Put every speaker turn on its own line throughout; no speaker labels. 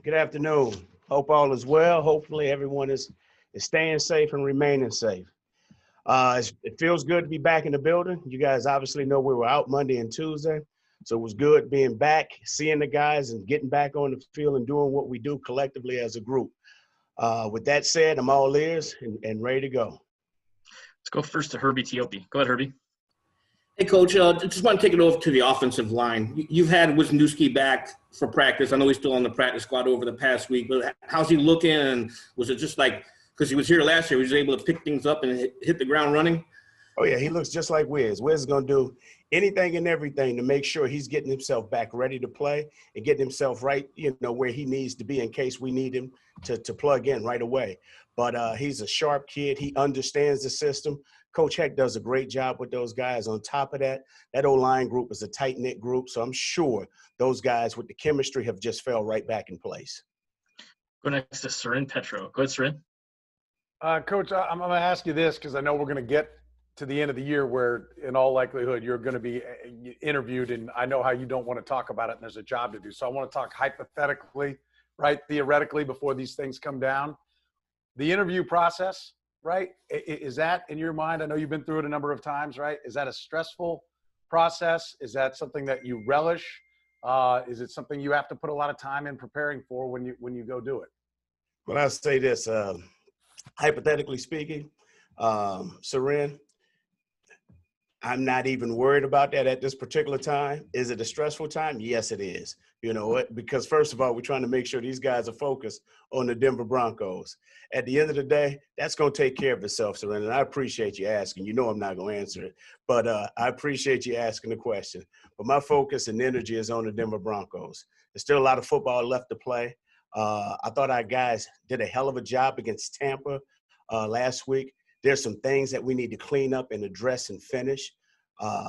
Good afternoon. Hope all is well. Hopefully everyone is staying safe and remaining safe. It feels good to be back in the building. You guys obviously know we were out Monday and Tuesday, so it was good being back, seeing the guys, and getting back on the field and doing what we do collectively as a group. With that said, I'm all ears and ready to go.
Let's go first to Herbie Teope. Go ahead, Herbie.
Hey, Coach, just want to take it over to the offensive line. You've had Wisniewski back for practice. I know he's still on the practice squad over the past week, but how's he looking? And was it just like – because he was here last year, he was able to pick things up and hit the ground running?
Oh, yeah, he looks just like Wiz. Wiz is going to do anything and everything to make sure he's getting himself back ready to play and getting himself right, where he needs to be in case we need him to plug in right away. But he's a sharp kid. He understands the system. Coach Heck does a great job with those guys. On top of that, that O-line group is a tight-knit group, so I'm sure those guys with the chemistry have just fell right back in place.
Go next to Seren Petro. Go ahead, Seren.
Coach, I'm going to ask you this because I know we're going to get to the end of the year where, in all likelihood, you're going to be interviewed, and I know how you don't want to talk about it, and there's a job to do. So I want to talk hypothetically, right, theoretically, before these things come down. The interview process, right, is that in your mind? I know you've been through it a number of times, right? Is that a stressful process? Is that something that you relish? Is it something you have to put a lot of time in preparing for when you go do it?
Well, I'll say this, hypothetically speaking, Seren, I'm not even worried about that at this particular time. Is it a stressful time? Yes, it is. You know what? Because first of all, we're trying to make sure these guys are focused on the Denver Broncos. At the end of the day, that's going to take care of itself, Seren. And I appreciate you asking. You know I'm not going to answer it, but I appreciate you asking the question. But my focus and energy is on the Denver Broncos. There's still a lot of football left to play. I thought our guys did a hell of a job against Tampa last week. There's some things that we need to clean up and address and finish.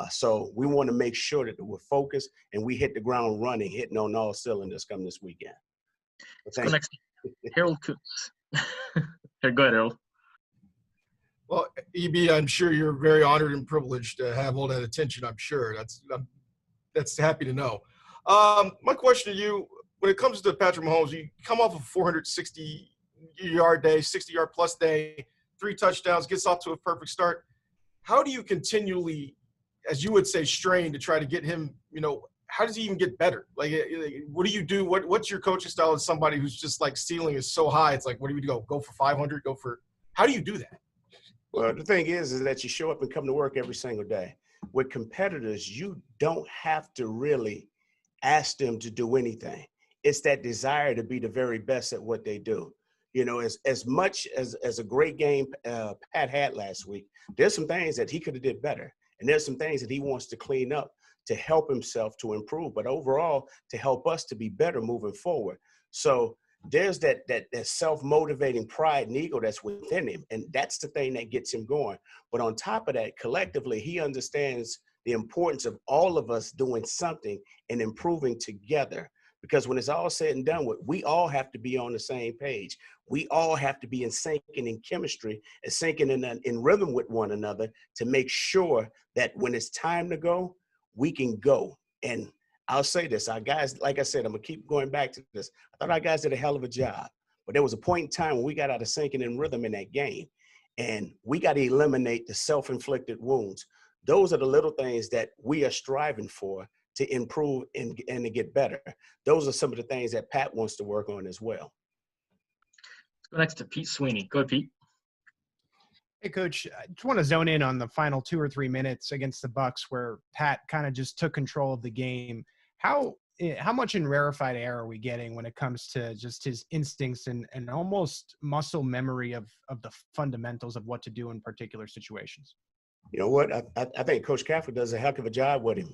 So we want to make sure that we're focused and we hit the ground running, hitting on all cylinders come this weekend.
Let's go next to Harold Kutz. Here, go ahead, Harold.
Well, EB, I'm sure you're very honored and privileged to have all that attention. I'm sure that's happy to know. My question to you, when it comes to Patrick Mahomes, you come off a 460-yard day, 60-yard-plus day, 3 touchdowns, gets off to a perfect start. How do you continually, as you would say, strain to try to get him, how does he even get better? Like, what do you do? What's your coaching style as somebody who's just like ceiling is so high? It's like, what do we do? Go for 500? How do you do that?
Well, the thing is that you show up and come to work every single day. With competitors, you don't have to really ask them to do anything. It's that desire to be the very best at what they do. As much as a great game Pat had last week, there's some things that he could have did better. And there's some things that he wants to clean up to help himself to improve, but overall to help us to be better moving forward. So there's that self-motivating pride and ego that's within him. And that's the thing that gets him going. But on top of that, collectively, he understands the importance of all of us doing something and improving together. Because when it's all said and done with, we all have to be on the same page. We all have to be in sync and in chemistry and syncing in rhythm with one another to make sure that when it's time to go, we can go. And I'll say this, our guys, like I said, I'm going to keep going back to this. I thought our guys did a hell of a job. But there was a point in time when we got out of syncing and rhythm in that game. And we got to eliminate the self-inflicted wounds. Those are the little things that we are striving for to improve and to get better. Those are some of the things that Pat wants to work on as well.
Let's go next to Pete Sweeney. Go ahead, Pete.
Hey, Coach, I just want to zone in on the final 2 or 3 minutes against the Bucs where Pat kind of just took control of the game. How much in rarefied air are we getting when it comes to just his instincts and almost muscle memory of the fundamentals of what to do in particular situations?
You know what? I think Coach Caffrey does a heck of a job with him,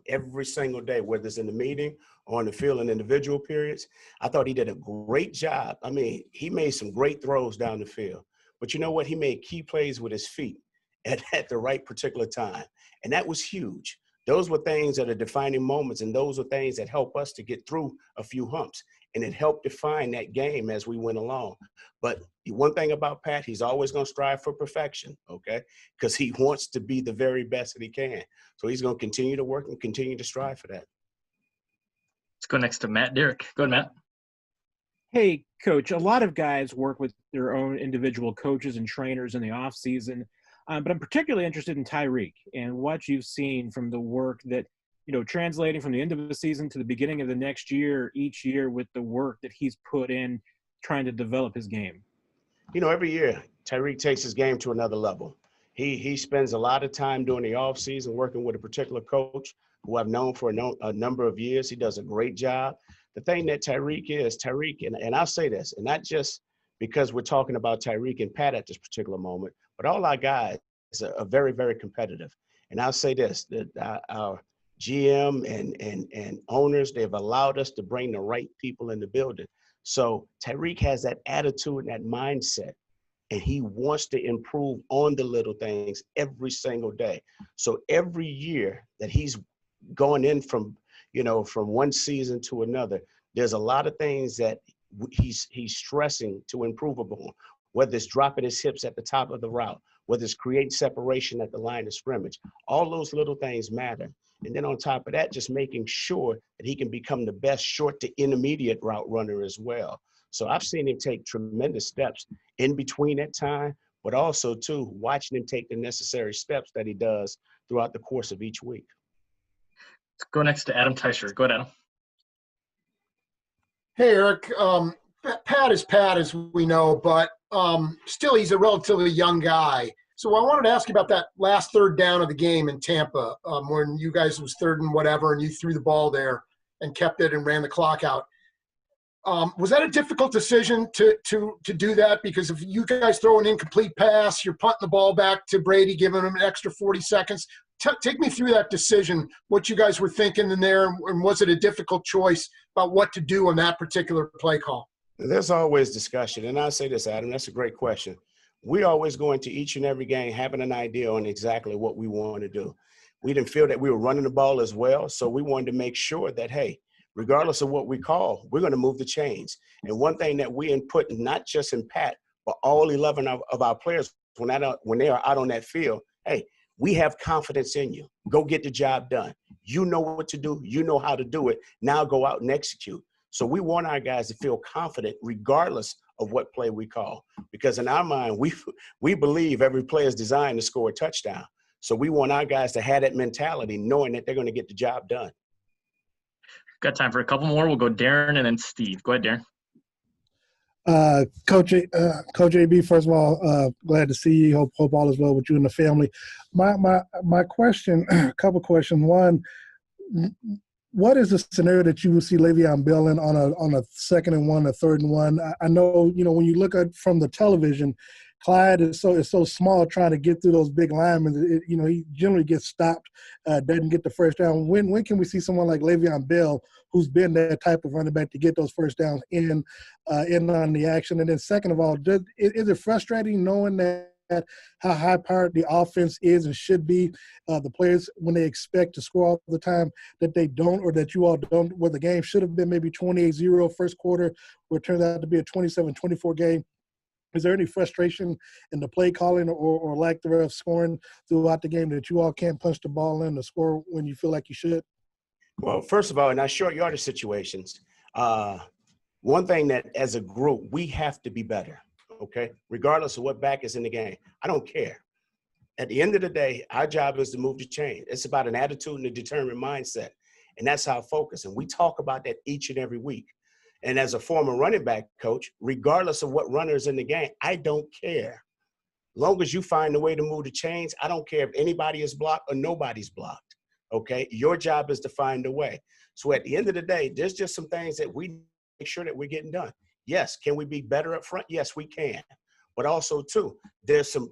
every single day, whether it's in the meeting or on the field in individual periods. I thought he did a great job. I mean, he made some great throws down the field. But you know what? He made key plays with his feet at the right particular time. And that was huge. Those were things that are defining moments, and those are things that help us to get through a few humps. And it helped define that game as we went along. But one thing about Pat, he's always going to strive for perfection, okay? Because he wants to be the very best that he can. So he's going to continue to work and continue to strive for that.
Let's go next to Matt Derrick. Go ahead, Matt.
Hey, Coach, a lot of guys work with their own individual coaches and trainers in the off season, but I'm particularly interested in Tyreek and what you've seen from the work that, translating from the end of the season to the beginning of the next year, each year with the work that he's put in trying to develop his game.
Every year, Tyreek takes his game to another level. He spends a lot of time during the offseason working with a particular coach who I've known for a number of years. He does a great job. The thing that Tyreek, and I'll say this, and not just because we're talking about Tyreek and Pat at this particular moment, but all our guys are very, very competitive. And I'll say this, that our GM and owners, they've allowed us to bring the right people in the building. So Tyreek has that attitude and that mindset, and he wants to improve on the little things every single day. So every year that he's going in from one season to another, there's a lot of things that he's stressing to improve upon, whether it's dropping his hips at the top of the route, whether it's creating separation at the line of scrimmage. All those little things matter. And then on top of that, just making sure that he can become the best short to intermediate route runner as well. So I've seen him take tremendous steps in between that time, but also, too, watching him take the necessary steps that he does throughout the course of each week.
Let's go next to Adam Teicher. Go ahead, Adam.
Hey, Eric. Pat is Pat, as we know, but still he's a relatively young guy. So I wanted to ask you about that last third down of the game in Tampa, when you guys was third and whatever, and you threw the ball there and kept it and ran the clock out. Was that a difficult decision to do that? Because if you guys throw an incomplete pass, you're punting the ball back to Brady, giving him an extra 40 seconds. Take me through that decision, what you guys were thinking in there, and was it a difficult choice about what to do on that particular play call?
There's always discussion, and I'll say this, Adam, that's a great question. We always go into each and every game having an idea on exactly what we want to do. We didn't feel that we were running the ball as well, so we wanted to make sure that, hey, regardless of what we call, we're going to move the chains. And one thing that we input, not just in Pat, but all 11 of our players, when they are out on that field, hey, we have confidence in you. Go get the job done. You know what to do. You know how to do it. Now go out and execute. So we want our guys to feel confident regardless of what play we call. Because in our mind, we believe every play is designed to score a touchdown. So we want our guys to have that mentality, knowing that they're going to get the job done.
Got time for a couple more. We'll go Darren and then Steve. Go ahead, Darren.
Coach AB, first of all, glad to see you. Hope all is well with you and the family. My question, a couple questions. One, what is the scenario that you would see Le'Veon Bell in on a 2nd and 1, a 3rd and 1? I know, when you look at from the television, Clyde is so small trying to get through those big linemen. He generally gets stopped, doesn't get the first down. When can we see someone like Le'Veon Bell, who's been that type of running back, to get those first downs in on the action? And then second of all, is it frustrating knowing that how high-powered the offense is and should be, the players, when they expect to score all the time, that they don't, or that you all don't, where the game should have been maybe 28-0 first quarter, where it turns out to be a 27-24 game? Is there any frustration in the play calling or lack thereof scoring throughout the game that you all can't punch the ball in to score when you feel like you should?
Well, first of all, in our short yardage situations, one thing that as a group, we have to be better, okay? Regardless of what back is in the game. I don't care. At the end of the day, our job is to move the chain. It's about an attitude and a determined mindset, and that's our focus. And we talk about that each and every week. And as a former running back coach, regardless of what runner is in the game, I don't care. Long as you find a way to move the chains, I don't care if anybody is blocked or nobody's blocked, okay? Your job is to find a way. So at the end of the day, there's just some things that we make sure that we're getting done. Yes, can we be better up front? Yes, we can. But also, too, there's some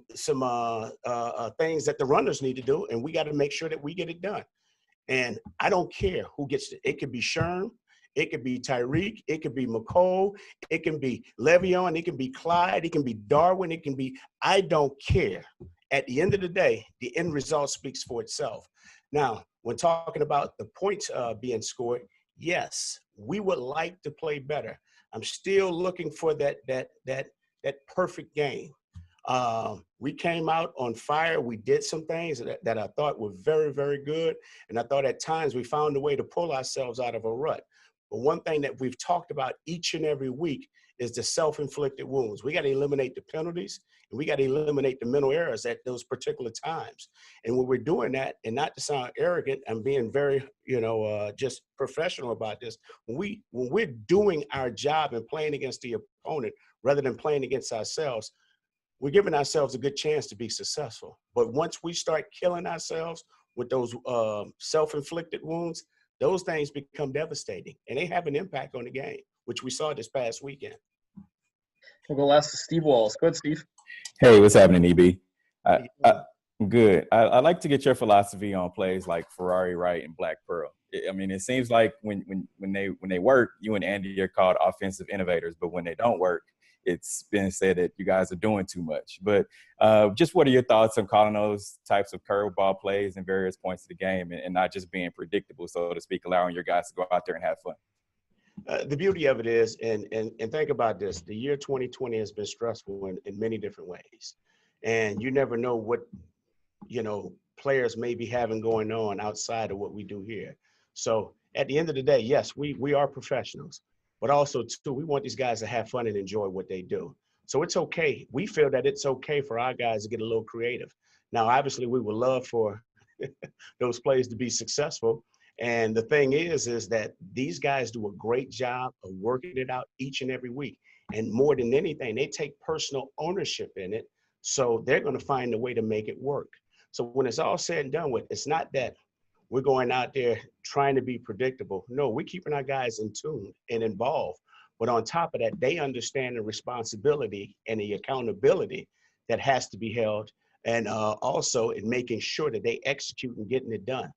things that the runners need to do, and we got to make sure that we get it done. And I don't care who gets it. It could be Sherm. It could be Tyreek. It could be McCole. It can be Le'Veon. It can be Clyde. It can be Darwin. It can be – I don't care. At the end of the day, the end result speaks for itself. Now, when talking about the points being scored, yes, we would like to play better. I'm still looking for that perfect game. We came out on fire. We did some things that I thought were very, very good. And I thought at times we found a way to pull ourselves out of a rut. But one thing that we've talked about each and every week is the self-inflicted wounds. We got to eliminate the penalties, and we got to eliminate the mental errors at those particular times. And when we're doing that, and not to sound arrogant, I'm being very, just professional about this. When we're doing our job and playing against the opponent rather than playing against ourselves, we're giving ourselves a good chance to be successful. But once we start killing ourselves with those self-inflicted wounds, those things become devastating, and they have an impact on the game, which we saw this past weekend.
We'll go last to Steve Wallace. Go ahead, Steve.
Hey, what's happening, EB? I'm good. I'd like to get your philosophy on plays like Ferrari Right and Black Pearl. I mean, it seems like when they work, you and Andy are called offensive innovators, but when they don't work, it's been said that you guys are doing too much. But just what are your thoughts on calling those types of curveball plays in various points of the game and not just being predictable, so to speak, allowing your guys to go out there and have fun?
The beauty of it is, and think about this, the year 2020 has been stressful in many different ways. And you never know what, players may be having going on outside of what we do here. So at the end of the day, yes, we are professionals. But also, too, we want these guys to have fun and enjoy what they do. So it's okay. We feel that it's okay for our guys to get a little creative. Now, obviously, we would love for those plays to be successful. And the thing is that these guys do a great job of working it out each and every week. And more than anything, they take personal ownership in it. So they're going to find a way to make it work. So when it's all said and done with, it's not that we're going out there trying to be predictable. No, we're keeping our guys in tune and involved. But on top of that, they understand the responsibility and the accountability that has to be held. And also in making sure that they execute and getting it done.